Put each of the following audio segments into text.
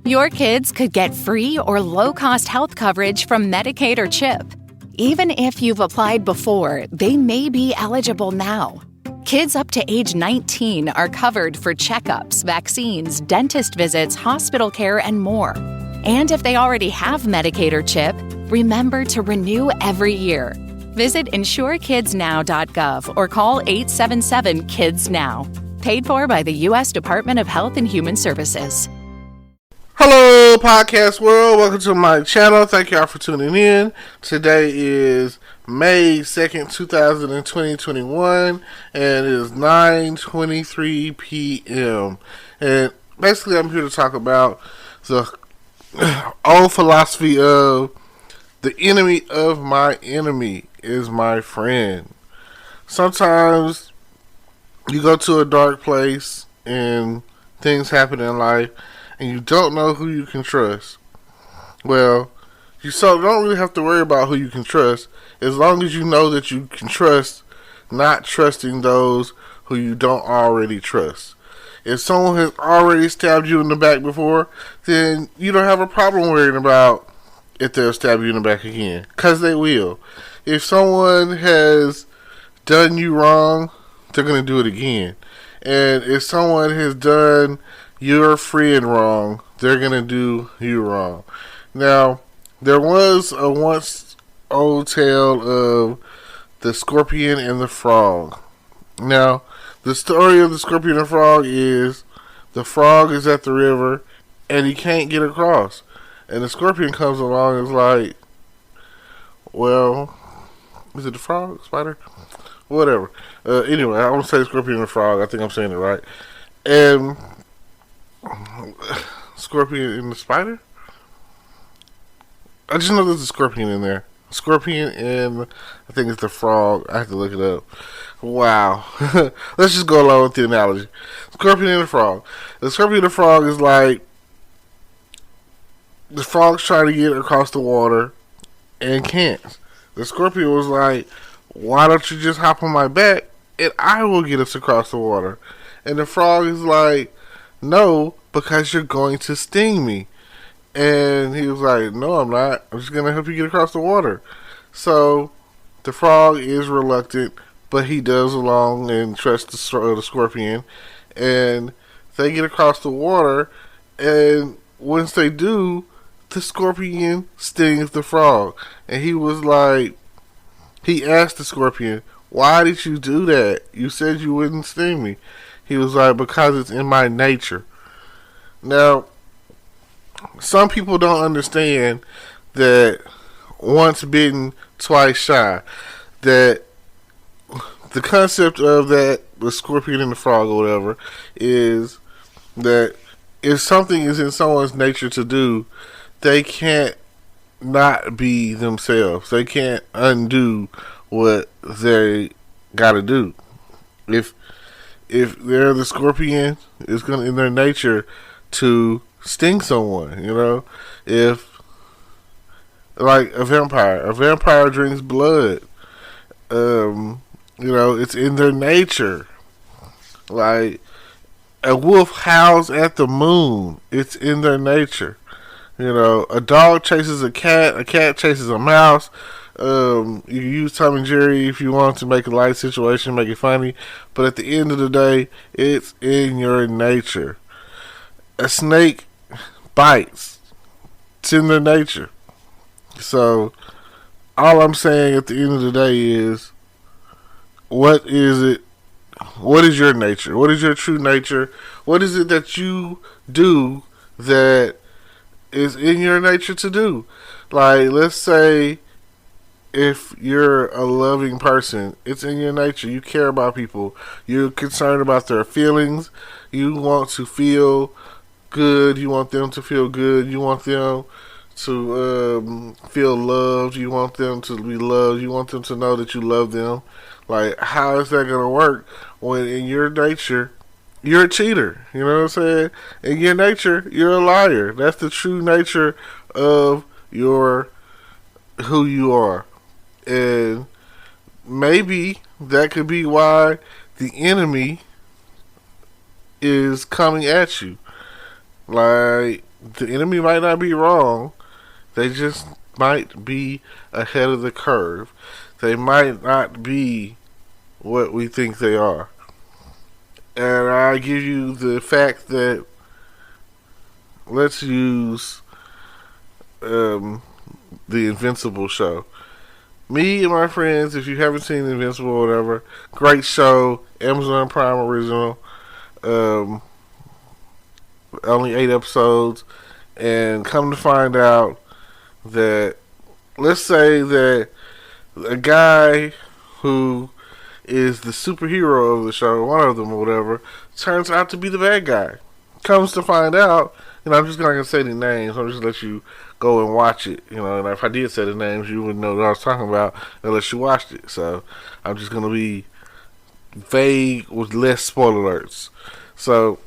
Your kids could get free or low-cost health coverage from Medicaid or CHIP. Even if you've applied before, they may be eligible now. Kids up to age 19 are covered for checkups, vaccines, dentist visits, hospital care, and more. And if they already have Medicaid or CHIP, remember to renew every year. Visit insurekidsnow.gov or call 877-KIDS-NOW. Paid for by the U.S. Department of Health and Human Services. Hello, podcast world. Welcome to my channel. Thank y'all for tuning in. Today is May 2nd, 2021, and it is 9:23 p.m. And basically, I'm here to talk about the old philosophy of the enemy of my enemy is my friend. Sometimes you go to a dark place and things happen in life, and you don't know who you can trust. Well, you don't really have to worry about who you can trust, as long as you know that you can trust, not trusting those who you don't already trust. If someone has already stabbed you in the back before, then you don't have a problem worrying about if they'll stab you in the back again, because they will. If someone has done you wrong, they're going to do it again. And if someone has done your friend wrong, they're going to do you wrong. Now, there was a once old tale of the scorpion and the frog. Now, the story of the scorpion and frog is the frog is at the river and he can't get across. And the scorpion comes along and is like, well, is it the frog? Spider? Whatever. Anyway, I want to say scorpion and frog. I think I'm saying it right. And scorpion and the spider? I just know there's a scorpion in there. Scorpion and I think it's the frog. I have to look it up. Wow. Let's just go along with the analogy. Scorpion and the frog. The scorpion and the frog is like the frog's trying to get across the water and can't. The scorpion was like, why don't you just hop on my back and I will get us across the water? And the frog is like, no, because you're going to sting me. And he was like, no, I'm not. I'm just going to help you get across the water. So the frog is reluctant, but he does along and trusts the scorpion. And they get across the water. And once they do, the scorpion stings the frog. And he was like, he asked the scorpion, why did you do that? You said you wouldn't sting me. He was like, because it's in my nature. Now, some people don't understand that once bitten, twice shy. That the concept of that, the scorpion and the frog or whatever, is that if something is in someone's nature to do, they can't not be themselves. They can't undo what they gotta do. If they're the scorpion, it's gonna in their nature to sting someone, you know. If like a vampire drinks blood, you know, it's in their nature. Like a wolf howls at the moon, it's in their nature. You know, a dog chases a cat chases a mouse. You use Tom and Jerry if you want to make a light situation, make it funny, but at the end of the day, it's in your nature. A snake bites. It's in their nature. So, all I'm saying at the end of the day is, what is it? What is your nature? What is your true nature? What is it that you do that is in your nature to do? Like, let's say if you're a loving person, it's in your nature. You care about people. You're concerned about their feelings. You want to feel good. You want them to feel good. You want them to feel loved. You want them to be loved. You want them to know that you love them. Like, how is that going to work when in your nature you're a cheater? You know what I'm saying? In your nature, you're a liar. That's the true nature of your who you are. And maybe that could be why the enemy is coming at you. Like, the enemy might not be wrong. They just might be ahead of the curve. They might not be what we think they are. And I give you the fact that, let's use the Invincible show. Me and my friends, if you haven't seen Invincible or whatever, great show, Amazon Prime original, only 8 episodes, and come to find out that, let's say that a guy who is the superhero of the show, one of them or whatever, turns out to be the bad guy. Comes to find out, I'm just not going to say the names, I'm just going to let you go and watch it, and if I did say the names, you wouldn't know what I was talking about unless you watched it, so I'm just going to be vague with less spoiler alerts. So,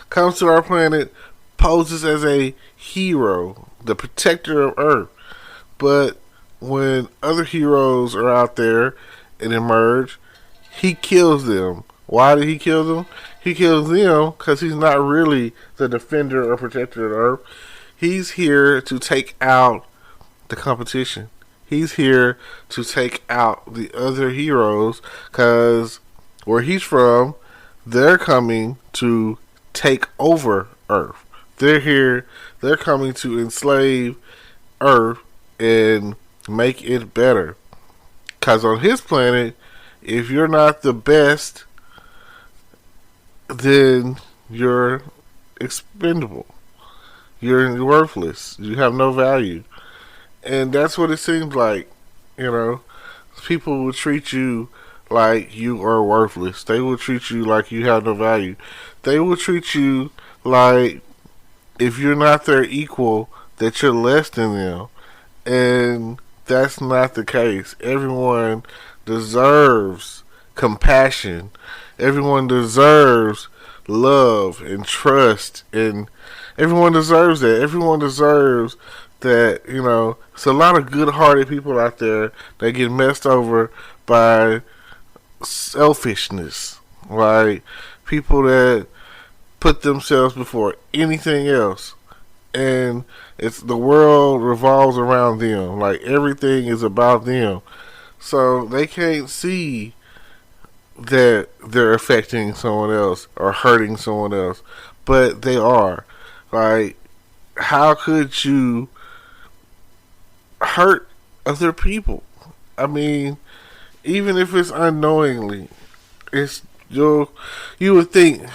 comes to our planet, poses as a hero, the protector of Earth, but when other heroes are out there and emerge, he kills them. Why did he kill them? He kills them because he's not really the defender or protector of Earth. He's here to take out the competition. He's here to take out the other heroes because where he's from, they're coming to take over Earth. They're here. They're coming to enslave Earth and make it better. Because on his planet, if you're not the best, then you're expendable. You're worthless. You have no value. And that's what it seems like. People will treat you like you are worthless. They will treat you like you have no value. They will treat you like if you're not their equal, that you're less than them. And that's not the case. Everyone deserves compassion. Everyone deserves love and trust. And everyone deserves that. Everyone deserves that, it's a lot of good-hearted people out there that get messed over by selfishness. Like people that put themselves before anything else. And it's the world revolves around them. Like everything is about them. So they can't see that they're affecting someone else or hurting someone else. But they are. Like, how could you hurt other people? I mean, even if it's unknowingly, you would think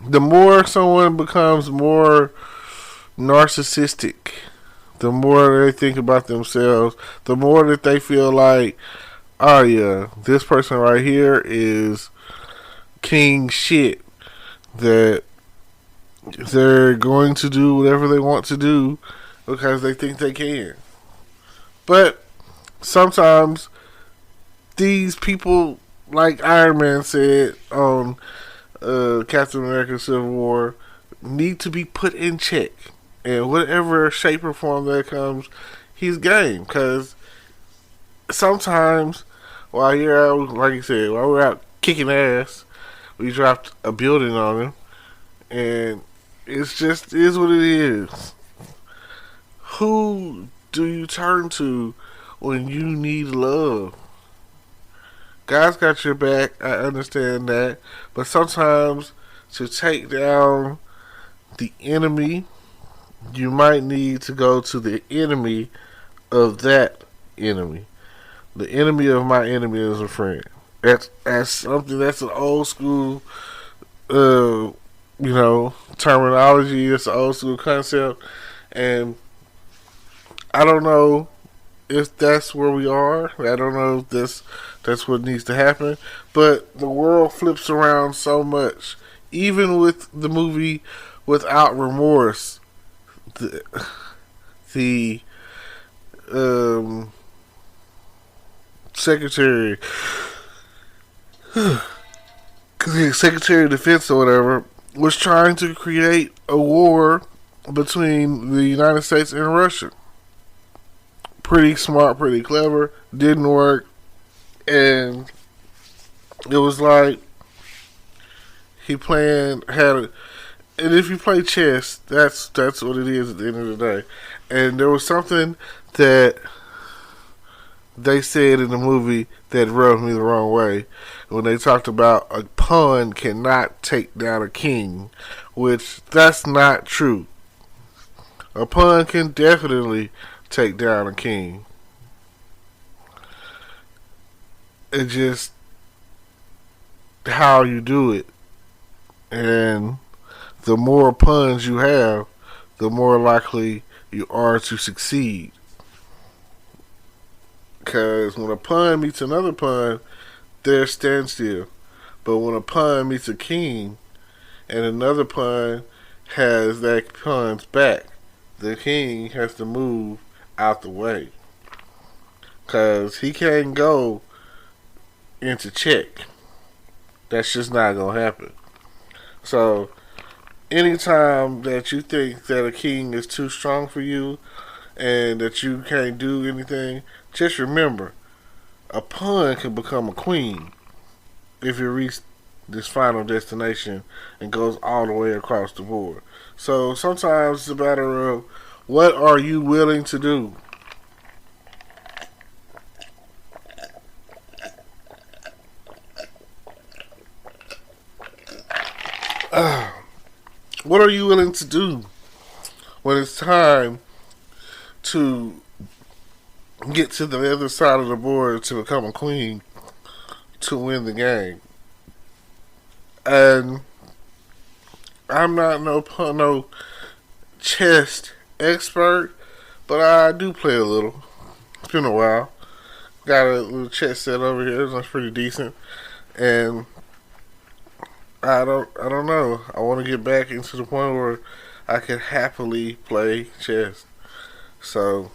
the more someone becomes more narcissistic, the more they think about themselves, the more that they feel like, oh yeah, this person right here is king shit, that they're going to do whatever they want to do because they think they can. But sometimes these people, like Iron Man said on Captain America Civil War, need to be put in check. And whatever shape or form that comes, he's game. Because sometimes, while you're out, like you said, while we're out kicking ass, we dropped a building on him. And it's just is what it is. Who do you turn to when you need love? God's got your back, I understand that. But sometimes to take down the enemy, you might need to go to the enemy of that enemy. The enemy of my enemy is a friend. That's something, that's an old school terminology. It's an old school concept. And I don't know if that's where we are. I don't know if that's what needs to happen. But the world flips around so much. Even with the movie Without Remorse, the Secretary of Defense or whatever was trying to create a war between the United States and Russia. Pretty smart, pretty clever. Didn't work. And it was like he And if you play chess, that's what it is at the end of the day. And there was something that they said in the movie that rubbed me the wrong way when they talked about a pawn cannot take down a king, which that's not true. A pawn can definitely take down a king. It's just how you do it. And the more pawns you have, the more likely you are to succeed. Because when a pawn meets another pawn, they're standstill. But when a pawn meets a king and another pawn has that pawn's back, the king has to move out the way. Because he can't go into check. That's just not going to happen. So, anytime that you think that a king is too strong for you and that you can't do anything, just remember, a pawn can become a queen if you reach this final destination and goes all the way across the board. So sometimes it's a matter of what are you willing to do. What are you willing to do when it's time to get to the other side of the board to become a queen to win the game? And I'm not no chess expert, but I do play a little. It's been a while. Got a little chess set over here that's pretty decent, and I don't know. I want to get back into the point where I can happily play chess. So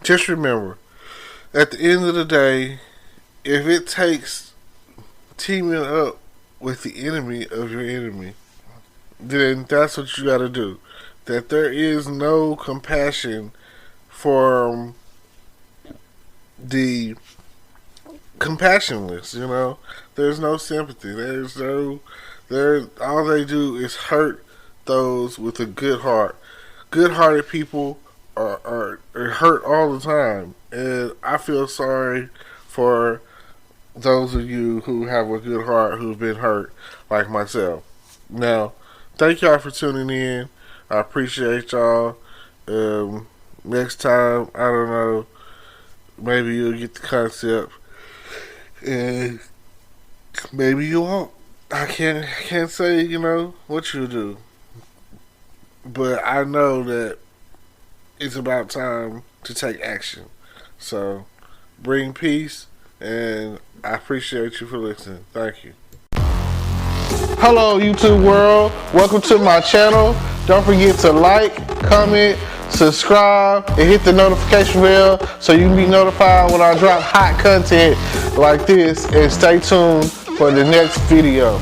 just remember, at the end of the day, if it takes teaming up with the enemy of your enemy, then that's what you got to do. That there is no compassion from the compassionless, you know. There's no sympathy. All they do is hurt those with a good heart. Good-hearted people are hurt all the time, and I feel sorry for those of you who have a good heart who've been hurt, like myself. Now, thank y'all for tuning in. I appreciate y'all. Next time, I don't know, maybe you'll get the concept, and maybe you won't. I can't say, you know, what you'll do. But I know that it's about time to take action. So, bring peace, and I appreciate you for listening. Thank you. Hello, YouTube world. Welcome to my channel. Don't forget to like, comment, subscribe, and hit the notification bell so you can be notified when I drop hot content like this, and stay tuned for the next video.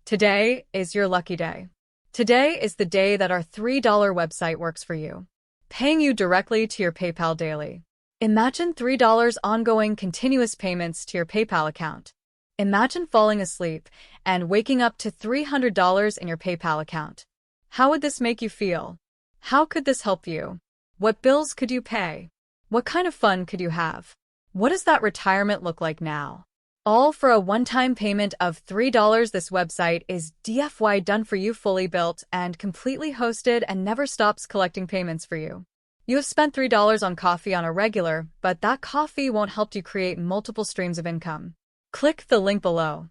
Today is your lucky day. Today is the day that our $3 website works for you, paying you directly to your PayPal daily. Imagine $3 ongoing continuous payments to your PayPal account. Imagine falling asleep and waking up to $300 in your PayPal account. How would this make you feel? How could this help you? What bills could you pay? What kind of fun could you have? What does that retirement look like now? All for a one-time payment of $3. This website is DFY done for you, fully built and completely hosted, and never stops collecting payments for you. You have spent $3 on coffee on a regular, but that coffee won't help you create multiple streams of income. Click the link below.